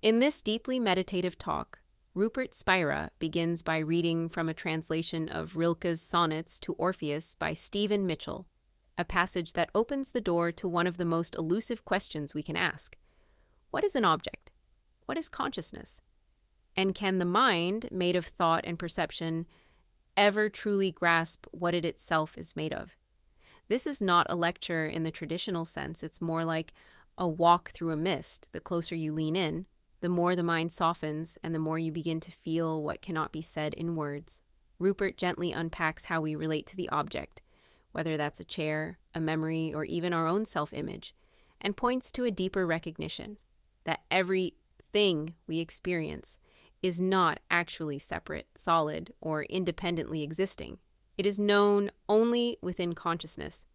In this deeply meditative talk, Rupert Spira begins by reading from a translation of Rilke's Sonnets to Orpheus by Stephen Mitchell, a passage that opens the door to one of the most elusive questions we can ask. What is an object? What is consciousness? And can the mind, made of thought and perception, ever truly grasp what it itself is made of? This is not a lecture in the traditional sense. It's more like a walk through a mist. The closer you lean in, the more the mind softens and the more you begin to feel what cannot be said in words. Rupert gently unpacks how we relate to the object, whether that's a chair, a memory, or even our own self-image, and points to a deeper recognition that everything we experience is not actually separate, solid, or independently existing. It is known only within consciousness.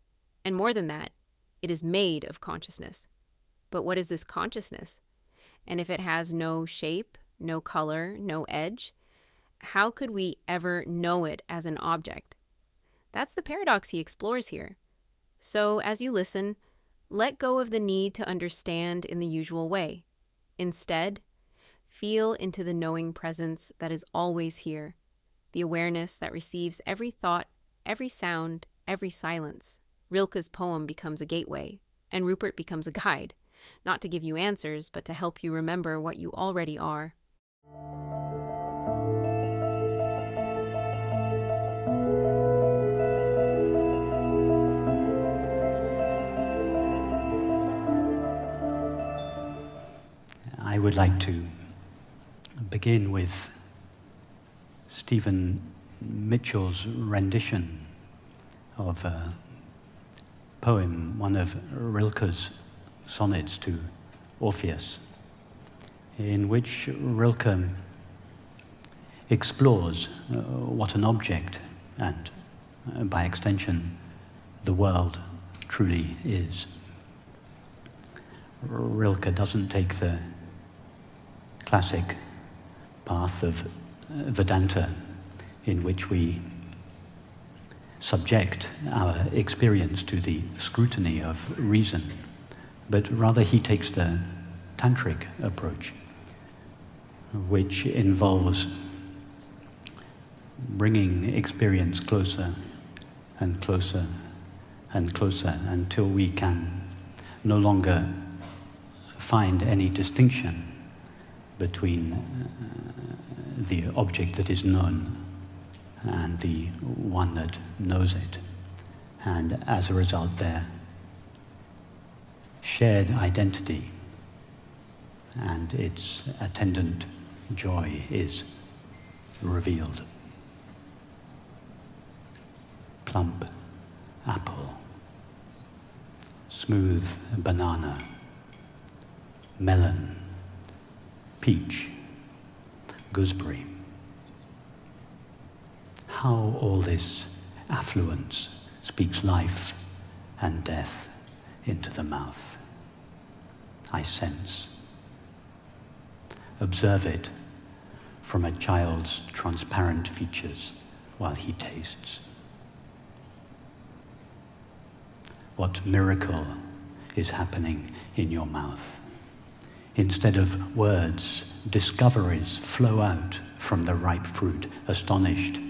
And more than that, it is made of consciousness. But what is this consciousness? And if it has no shape, no color, no edge, how could we ever know it as an object? That's the paradox he explores here. So as you listen, let go of the need to understand in the usual way. Instead, feel into the knowing presence that is always here, the awareness that receives every thought, every sound, every silence. Rilke's poem becomes a gateway, and Rupert becomes a guide, not to give you answers, but to help you remember what you already are. I would like to begin with Stephen Mitchell's rendition of a poem, one of Rilke's sonnets to Orpheus, in which Rilke explores what an object, and by extension, the world truly is. Rilke doesn't take the classic path of Vedanta, in which we subject our experience to the scrutiny of reason, but rather he takes the Tantric approach, which involves bringing experience closer and closer and closer until we can no longer find any distinction between the object that is known and the one that knows it. And as a result, their shared identity and its attendant joy is revealed. Plump apple, smooth banana, melon, peach, gooseberry. How all this affluence speaks life and death into the mouth. I sense. Observe it from a child's transparent features while he tastes. What miracle is happening in your mouth? Instead of words, discoveries flow out from the ripe fruit, astonished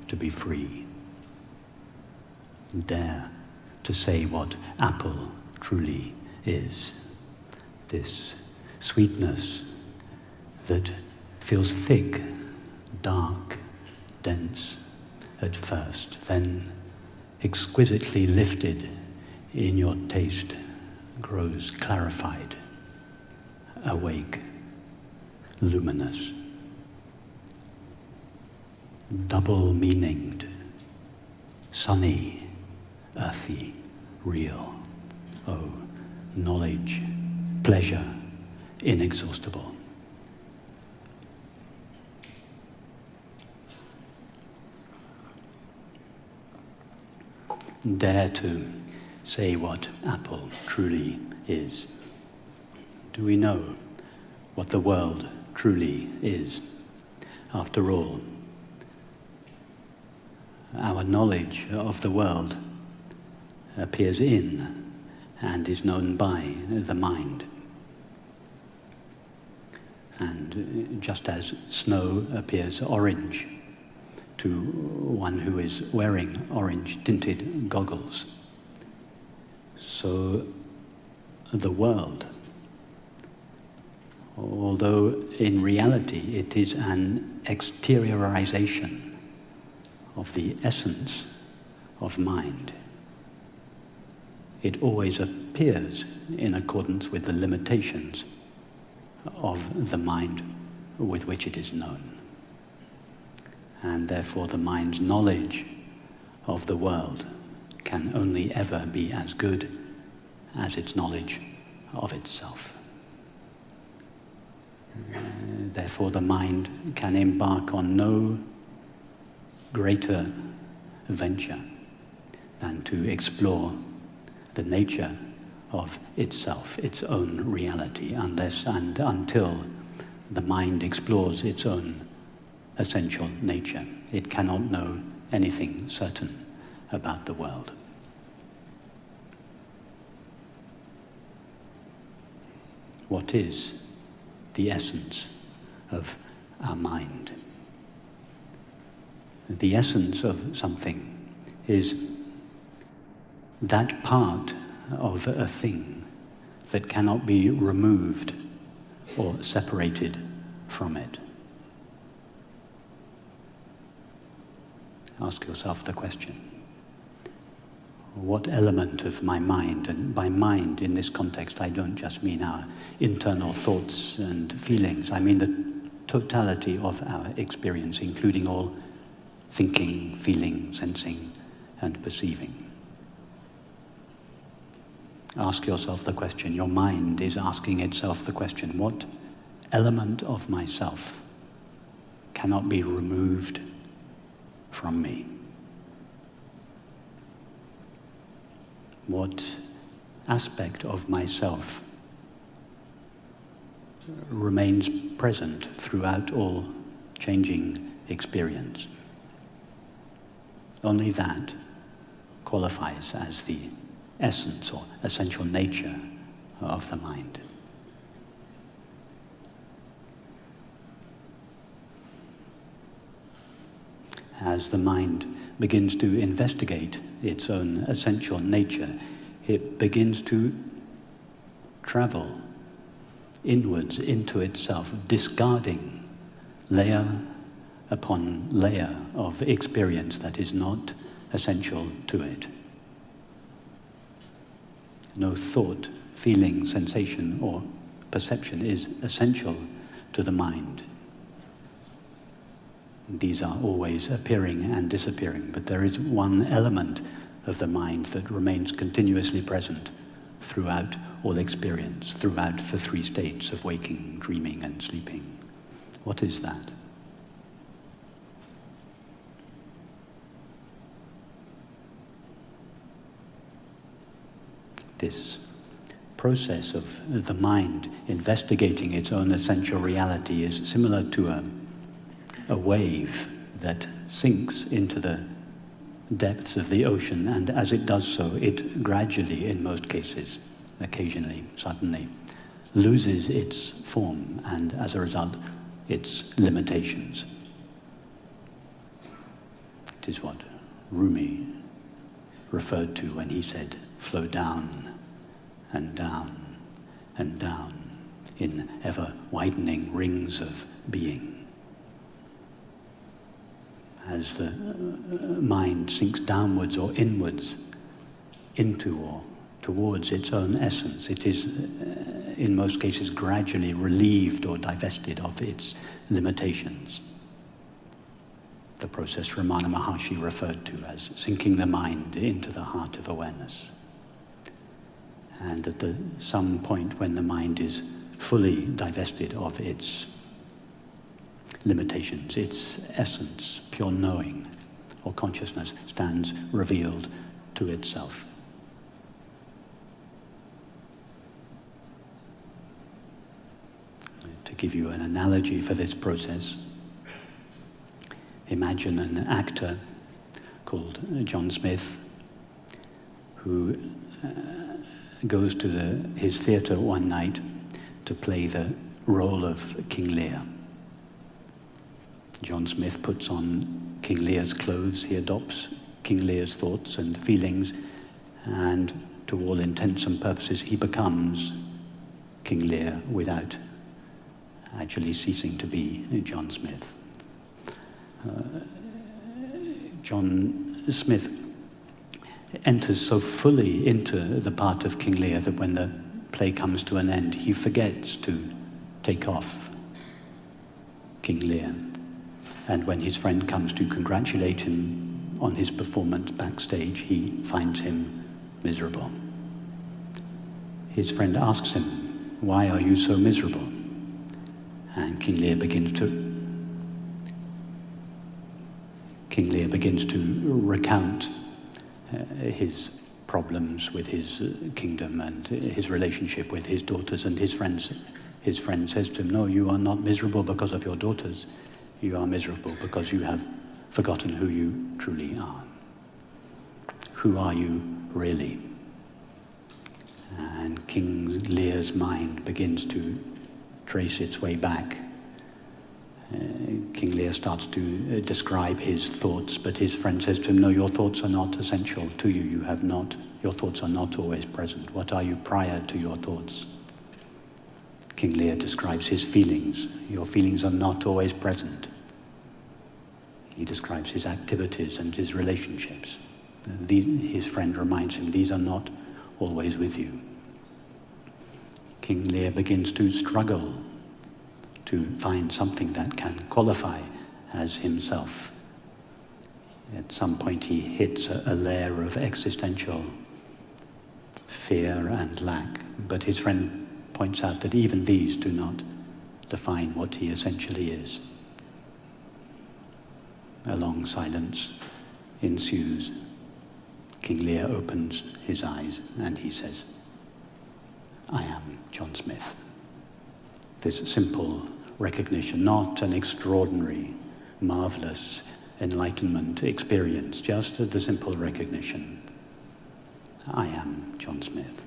to be free. Dare to say what apple truly is. This sweetness that feels thick, dark, dense at first, then exquisitely lifted in your taste, grows clarified, awake, luminous, double-meaninged, sunny, earthy, real. Oh, knowledge, pleasure, inexhaustible. Dare to say what apple truly is. Do we know what the world truly is? After all, our knowledge of the world appears in and is known by the mind. And just as snow appears orange to one who is wearing orange-tinted goggles, so the world, although in reality it is an exteriorization of the essence of mind, it always appears in accordance with the limitations of the mind with which it is known. And therefore the mind's knowledge of the world can only ever be as good as its knowledge of itself. Therefore the mind can embark on no greater venture than to explore the nature of itself, its own reality, unless and until the mind explores its own essential nature. It cannot know anything certain about the world. What is the essence of our mind? The essence of something is that part of a thing that cannot be removed or separated from it. Ask yourself the question, what element of my mind, and by mind in this context I don't just mean our internal thoughts and feelings, I mean the totality of our experience, including all thinking, feeling, sensing, and perceiving. Ask yourself the question, your mind is asking itself the question, what element of myself cannot be removed from me? What aspect of myself remains present throughout all changing experience? Only that qualifies as the essence or essential nature of the mind. As the mind begins to investigate its own essential nature, it begins to travel inwards into itself, discarding layer upon layer of experience that is not essential to it. No thought, feeling, sensation, or perception is essential to the mind. These are always appearing and disappearing, but there is one element of the mind that remains continuously present throughout all experience, throughout the three states of waking, dreaming, and sleeping. What is that? This process of the mind investigating its own essential reality is similar to a wave that sinks into the depths of the ocean, and as it does so, it gradually, in most cases, occasionally, suddenly, loses its form and, as a result, its limitations. It is what Rumi referred to when he said, flow down and down and down in ever-widening rings of being. As the mind sinks downwards or inwards into or towards its own essence, it is, in most cases, gradually relieved or divested of its limitations. The process Ramana Maharshi referred to as sinking the mind into the heart of awareness. And at some point when the mind is fully divested of its limitations, its essence, pure knowing or consciousness, stands revealed to itself. To give you an analogy for this process, imagine an actor called John Smith who goes to his theatre one night to play the role of King Lear. John Smith puts on King Lear's clothes, he adopts King Lear's thoughts and feelings, and to all intents and purposes, he becomes King Lear without actually ceasing to be John Smith. John Smith enters so fully into the part of King Lear that when the play comes to an end, he forgets to take off King Lear. And when his friend comes to congratulate him on his performance backstage, he finds him miserable. His friend asks him, "Why are you so miserable?" And King Lear begins to recount his problems with his kingdom and his relationship with his daughters and his friends. His friend says to him, "No, you are not miserable because of your daughters. You are miserable because you have forgotten who you truly are. Who are you really?" And King Lear's mind begins to trace its way back. King Lear starts to describe his thoughts, but his friend says to him, "No, your thoughts are not essential to you. Your thoughts are not always present. What are you prior to your thoughts?" King Lear describes his feelings. "Your feelings are not always present." He describes his activities and his relationships. His friend reminds him, "These are not always with you." King Lear begins to struggle to find something that can qualify as himself. At some point he hits a layer of existential fear and lack, but his friend points out that even these do not define what he essentially is. A long silence ensues. King Lear opens his eyes and he says, "I am John Smith." This simple recognition, not an extraordinary, marvelous enlightenment experience, just the simple recognition, "I am John Smith."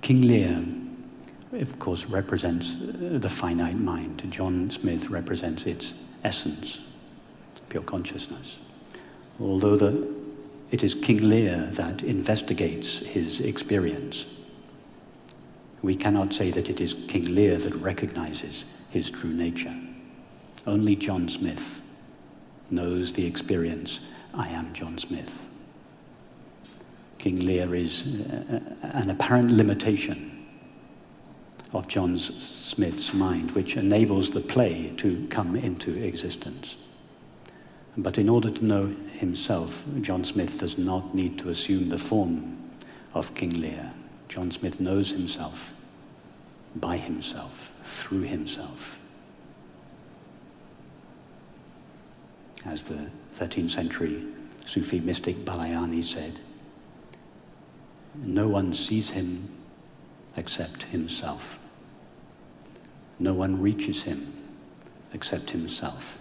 King Lear, of course, represents the finite mind. John Smith represents its essence, pure consciousness. Although it is King Lear that investigates his experience, we cannot say that it is King Lear that recognizes his true nature. Only John Smith knows the experience, "I am John Smith." King Lear is an apparent limitation of John Smith's mind, which enables the play to come into existence. But in order to know himself, John Smith does not need to assume the form of King Lear. John Smith knows himself by himself, through himself. As the 13th century Sufi mystic Balayani said, "No one sees him except himself. No one reaches him except himself.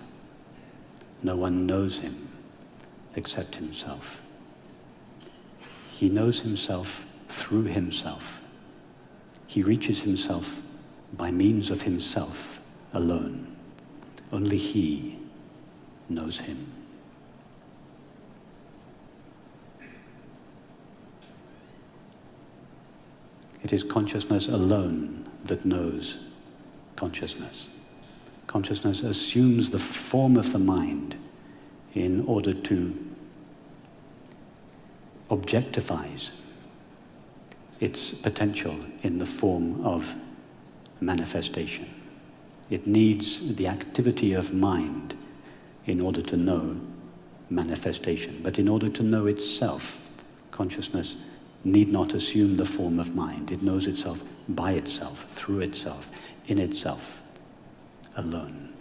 No one knows him except himself. He knows himself through himself. He reaches himself by means of himself alone. Only he knows him." It is consciousness alone that knows consciousness. Consciousness assumes the form of the mind in order to objectifies its potential in the form of manifestation. It needs the activity of mind in order to know manifestation. But in order to know itself, consciousness need not assume the form of mind. It knows itself by itself, through itself, in itself, alone.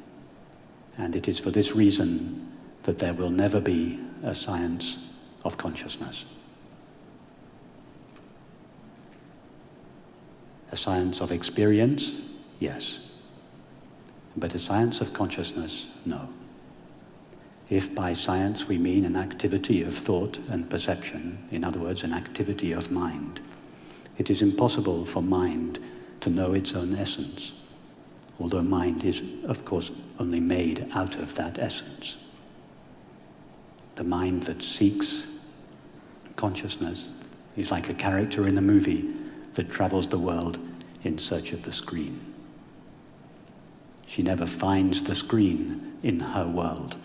And it is for this reason that there will never be a science of consciousness. A science of experience, yes. But a science of consciousness, no. If by science we mean an activity of thought and perception, in other words, an activity of mind, it is impossible for mind to know its own essence, although mind is, of course, only made out of that essence. The mind that seeks consciousness is like a character in a movie that travels the world in search of the screen. She never finds the screen in her world,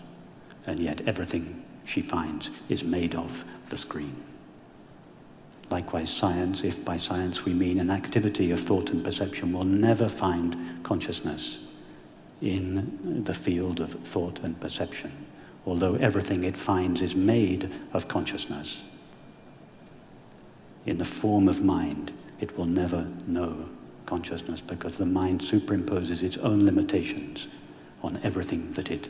and yet everything she finds is made of the screen. Likewise, science, if by science we mean an activity of thought and perception, will never find consciousness in the field of thought and perception, although everything it finds is made of consciousness. In the form of mind, it will never know consciousness because the mind superimposes its own limitations on everything that it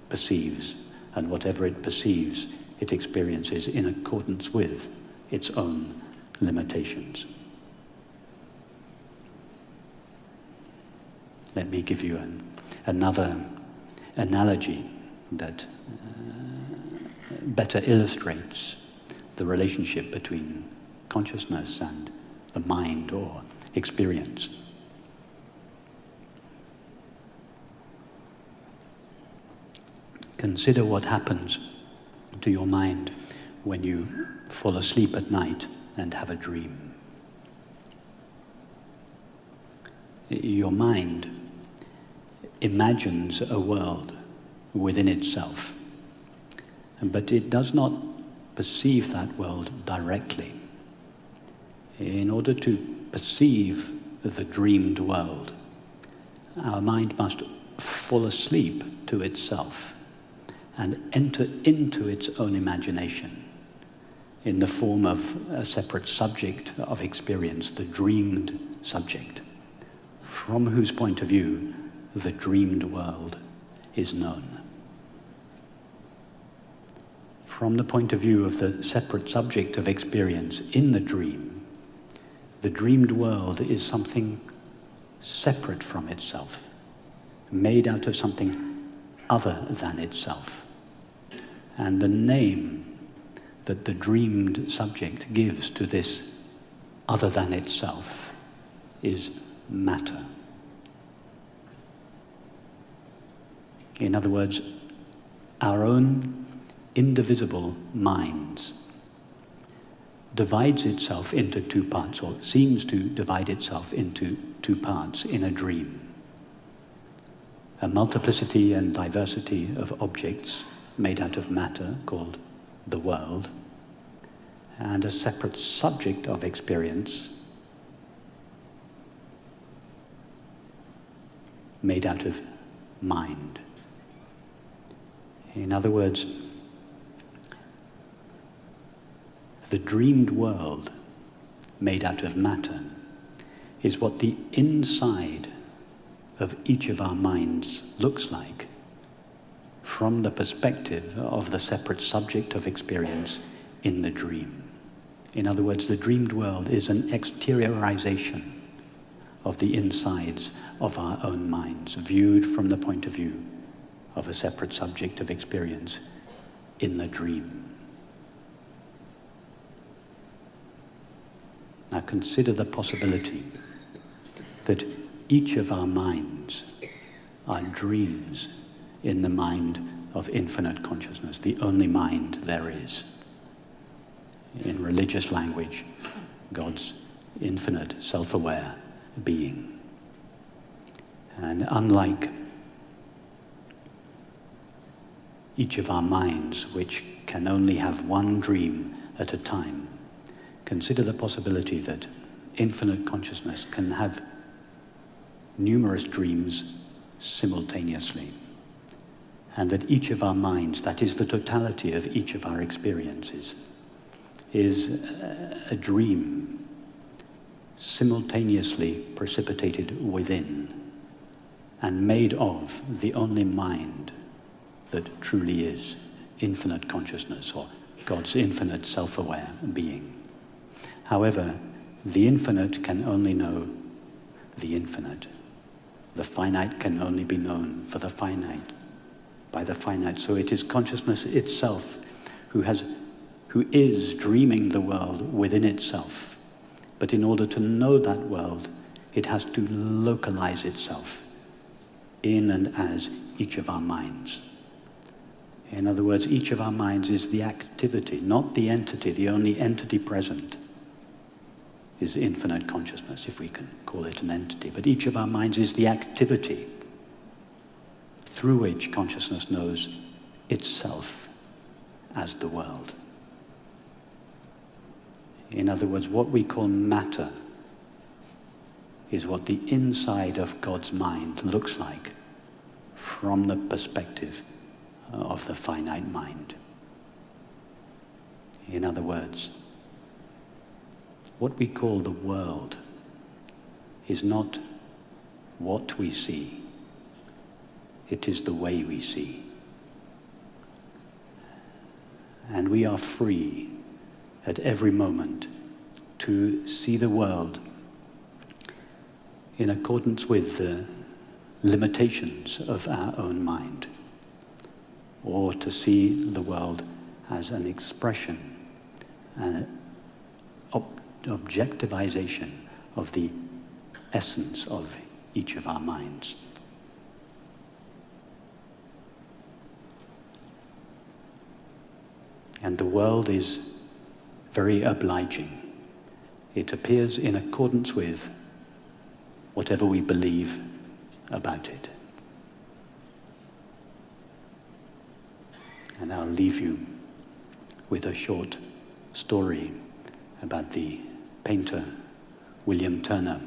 perceives, and whatever it perceives, it experiences in accordance with its own limitations. Let me give you another analogy that better illustrates the relationship between consciousness and the mind or experience. Consider what happens to your mind when you fall asleep at night and have a dream. Your mind imagines a world within itself, but it does not perceive that world directly. In order to perceive the dreamed world, our mind must fall asleep to itself and enter into its own imagination in the form of a separate subject of experience, the dreamed subject, from whose point of view the dreamed world is known. From the point of view of the separate subject of experience in the dreamed world is something separate from itself, made out of something other than itself. And the name that the dreamed subject gives to this other than itself is matter. In other words, our own indivisible minds divides itself into two parts, or seems to divide itself into two parts in a dream. A multiplicity and diversity of objects made out of matter, called the world, and a separate subject of experience made out of mind. In other words, the dreamed world made out of matter is what the inside of each of our minds looks like from the perspective of the separate subject of experience in the dream. In other words, the dreamed world is an exteriorization of the insides of our own minds, viewed from the point of view of a separate subject of experience in the dream. Now consider the possibility that each of our minds are dreams in the mind of infinite consciousness, the only mind there is. In religious language, God's infinite, self-aware being. And unlike each of our minds, which can only have one dream at a time, consider the possibility that infinite consciousness can have numerous dreams simultaneously, and that each of our minds, that is the totality of each of our experiences, is a dream simultaneously precipitated within and made of the only mind that truly is infinite consciousness, or God's infinite self-aware being. However, the infinite can only know the infinite. The finite can only be known for the finite, by the finite. So it is consciousness itself who is dreaming the world within itself. But in order to know that world, it has to localize itself in and as each of our minds. In other words, each of our minds is the activity, not the entity. The only entity present is infinite consciousness, if we can call it an entity. But each of our minds is the activity through which consciousness knows itself as the world. In other words, what we call matter is what the inside of God's mind looks like from the perspective of the finite mind. In other words, what we call the world is not what we see, it is the way we see. And we are free at every moment to see the world in accordance with the limitations of our own mind, or to see the world as an expression, an objectivization of the essence of each of our minds. And the world is very obliging. It appears in accordance with whatever we believe about it. And I'll leave you with a short story about the painter William Turner,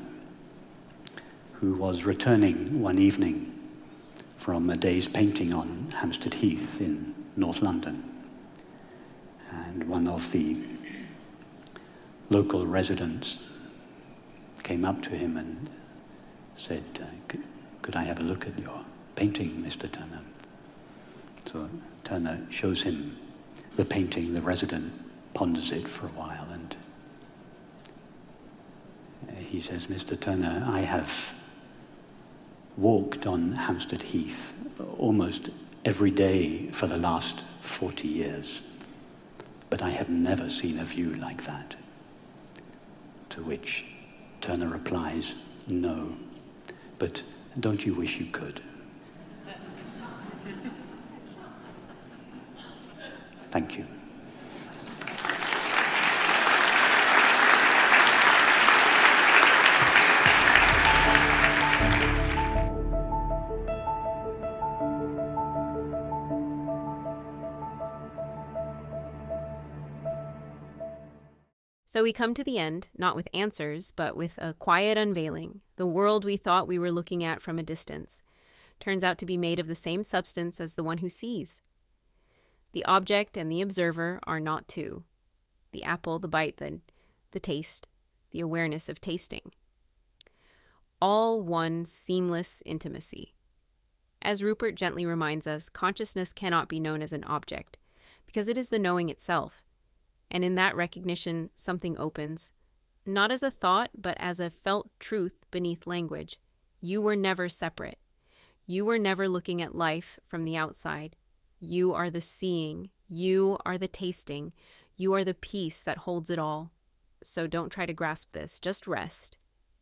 who was returning one evening from a day's painting on Hampstead Heath in North London. And one of the local residents came up to him and said, could I have a look at your painting, Mr. Turner? So Turner shows him the painting. The resident ponders it for a while, and he says, Mr. Turner, I have walked on Hampstead Heath almost every day for the last 40 years, but I have never seen a view like that. To which Turner replies, no, but don't you wish you could? Thank you. So we come to the end, not with answers, but with a quiet unveiling. The world we thought we were looking at from a distance turns out to be made of the same substance as the one who sees. The object and the observer are not two. The apple, the bite, the taste, the awareness of tasting. All one seamless intimacy. As Rupert gently reminds us, consciousness cannot be known as an object, because it is the knowing itself. And in that recognition, something opens, not as a thought, but as a felt truth beneath language. You were never separate. You were never looking at life from the outside. You are the seeing. You are the tasting. You are the peace that holds it all. So don't try to grasp this. Just rest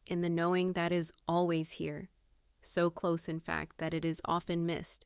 in the knowing that is always here. So close, in fact, that it is often missed.